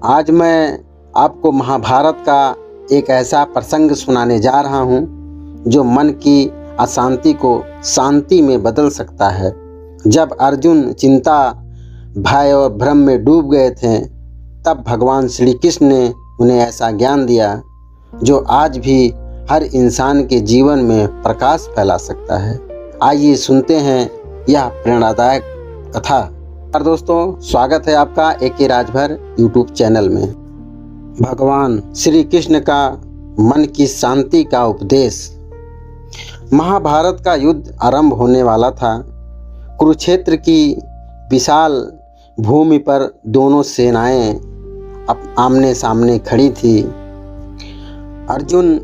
आज मैं आपको महाभारत का एक ऐसा प्रसंग सुनाने जा रहा हूँ जो मन की अशांति को शांति में बदल सकता है। जब अर्जुन चिंता, भय और भ्रम में डूब गए थे, तब भगवान श्री कृष्ण ने उन्हें ऐसा ज्ञान दिया जो आज भी हर इंसान के जीवन में प्रकाश फैला सकता है। आइए सुनते हैं यह प्रेरणादायक कथा। और दोस्तों, स्वागत है आपका AK राजभर यूट्यूब चैनल में। भगवान श्री कृष्ण का मन की शांति का उपदेश। महाभारत का युद्ध आरंभ होने वाला था। कुरुक्षेत्र की विशाल भूमि पर दोनों सेनाएं आमने सामने खड़ी थी। अर्जुन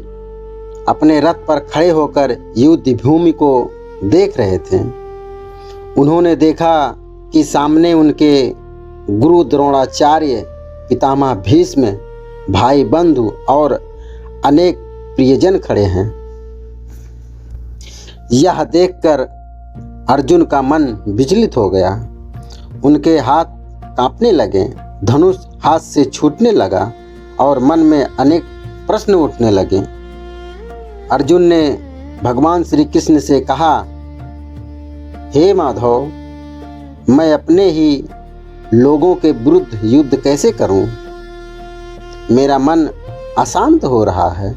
अपने रथ पर खड़े होकर युद्ध भूमि को देख रहे थे। उन्होंने देखा कि सामने उनके गुरु द्रोणाचार्य, पितामह भीष्म, भाई बंधु और अनेक प्रियजन खड़े हैं। यह देखकर अर्जुन का मन विचलित हो गया। उनके हाथ कांपने लगे, धनुष हाथ से छूटने लगा और मन में अनेक प्रश्न उठने लगे। अर्जुन ने भगवान श्री कृष्ण से कहा, हे माधव, मैं अपने ही लोगों के विरुद्ध युद्ध कैसे करूं? मेरा मन अशांत हो रहा है।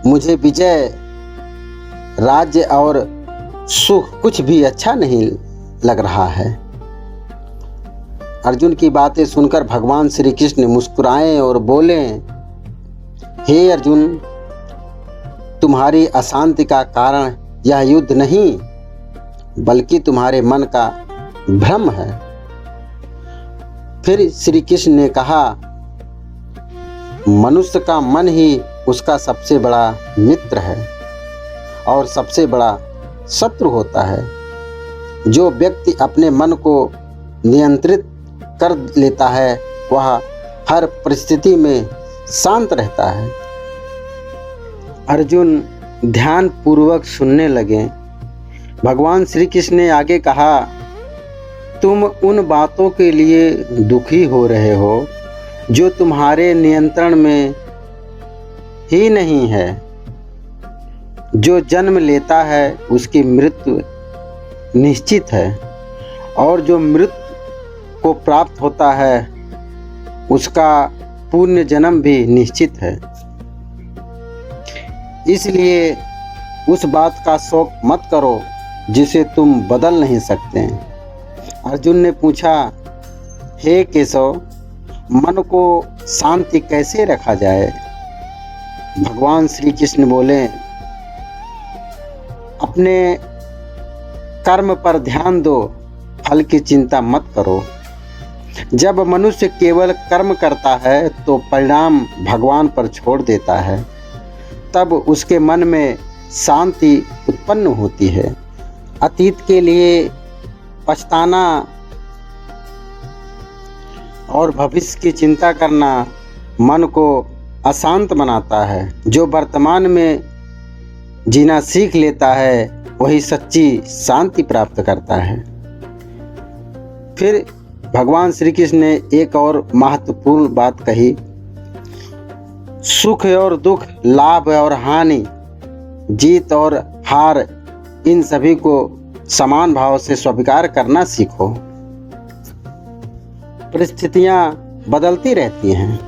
मुझे विजय, राज्य और सुख कुछ भी अच्छा नहीं लग रहा है। अर्जुन की बातें सुनकर भगवान श्री कृष्ण मुस्कुराए और बोले, हे अर्जुन, तुम्हारी अशांति का कारण यह युद्ध नहीं बल्कि तुम्हारे मन का भ्रम है। फिर श्री कृष्ण ने कहा, मनुष्य का मन ही उसका सबसे बड़ा मित्र है और सबसे बड़ा शत्रु होता है। जो व्यक्ति अपने मन को नियंत्रित कर लेता है वह हर परिस्थिति में शांत रहता है। अर्जुन ध्यान पूर्वक सुनने लगे। भगवान श्री कृष्ण ने आगे कहा, तुम उन बातों के लिए दुखी हो रहे हो जो तुम्हारे नियंत्रण में ही नहीं है। जो जन्म लेता है उसकी मृत्यु निश्चित है और जो मृत्यु को प्राप्त होता है उसका पुण्य जन्म भी निश्चित है। इसलिए उस बात का शोक मत करो जिसे तुम बदल नहीं सकते। अर्जुन ने पूछा, हे केशव, मन को शांति कैसे रखा जाए? भगवान श्री कृष्ण बोले, अपने कर्म पर ध्यान दो, फल की चिंता मत करो। जब मनुष्य केवल कर्म करता है तो परिणाम भगवान पर छोड़ देता है। तब उसके मन में शांति उत्पन्न होती है। अतीत के लिए पछताना और भविष्य की चिंता करना मन को अशांत बनाता है। जो वर्तमान में जीना सीख लेता है वही सच्ची शांति प्राप्त करता है। फिर भगवान श्री कृष्ण ने एक और महत्वपूर्ण बात कही, सुख और दुख, लाभ और हानि, जीत और हार, इन सभी को समान भाव से स्वीकार करना सीखो। परिस्थितियां बदलती रहती हैं,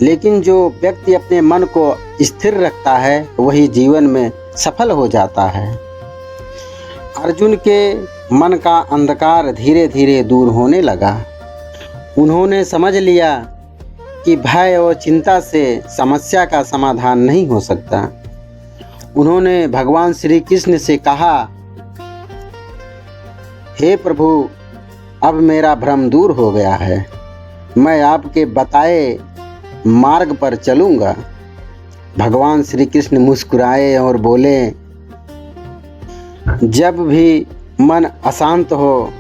लेकिन जो व्यक्ति अपने मन को स्थिर रखता है वही जीवन में सफल हो जाता है। अर्जुन के मन का अंधकार धीरे धीरे दूर होने लगा। उन्होंने समझ लिया कि भय और चिंता से समस्या का समाधान नहीं हो सकता। उन्होंने भगवान श्री कृष्ण से कहा, हे प्रभु, अब मेरा भ्रम दूर हो गया है। मैं आपके बताए मार्ग पर चलूंगा। भगवान श्री कृष्ण मुस्कुराए और बोले, जब भी मन अशांत हो,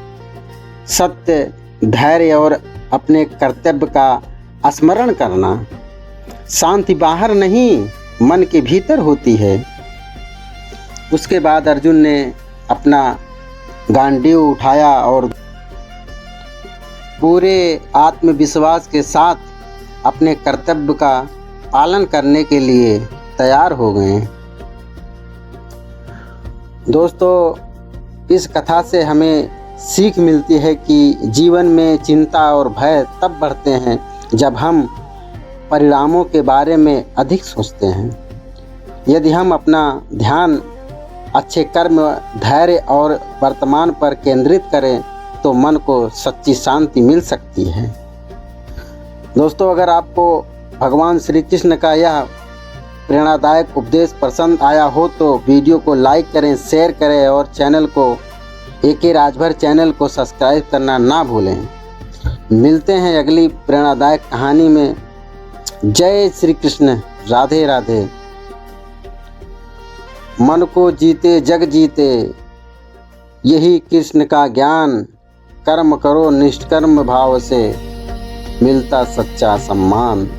सत्य, धैर्य और अपने कर्तव्य का स्मरण करना। शांति बाहर नहीं, मन के भीतर होती है। उसके बाद अर्जुन ने अपना गांडीव उठाया और पूरे आत्मविश्वास के साथ अपने कर्तव्य का पालन करने के लिए तैयार हो गए हैं। दोस्तों, इस कथा से हमें सीख मिलती है कि जीवन में चिंता और भय तब बढ़ते हैं जब हम परिणामों के बारे में अधिक सोचते हैं। यदि हम अपना ध्यान अच्छे कर्म, धैर्य और वर्तमान पर केंद्रित करें तो मन को सच्ची शांति मिल सकती है। दोस्तों, अगर आपको भगवान श्री कृष्ण का यह प्रेरणादायक उपदेश पसंद आया हो तो वीडियो को लाइक करें, शेयर करें और चैनल को AK राजभर चैनल को सब्सक्राइब करना ना भूलें। मिलते हैं अगली प्रेरणादायक कहानी में। जय श्री कृष्ण। राधे राधे। मन को जीते जग जीते, यही कृष्ण का ज्ञान। कर्म करो निष्कर्म भाव से, मिलता सच्चा सम्मान।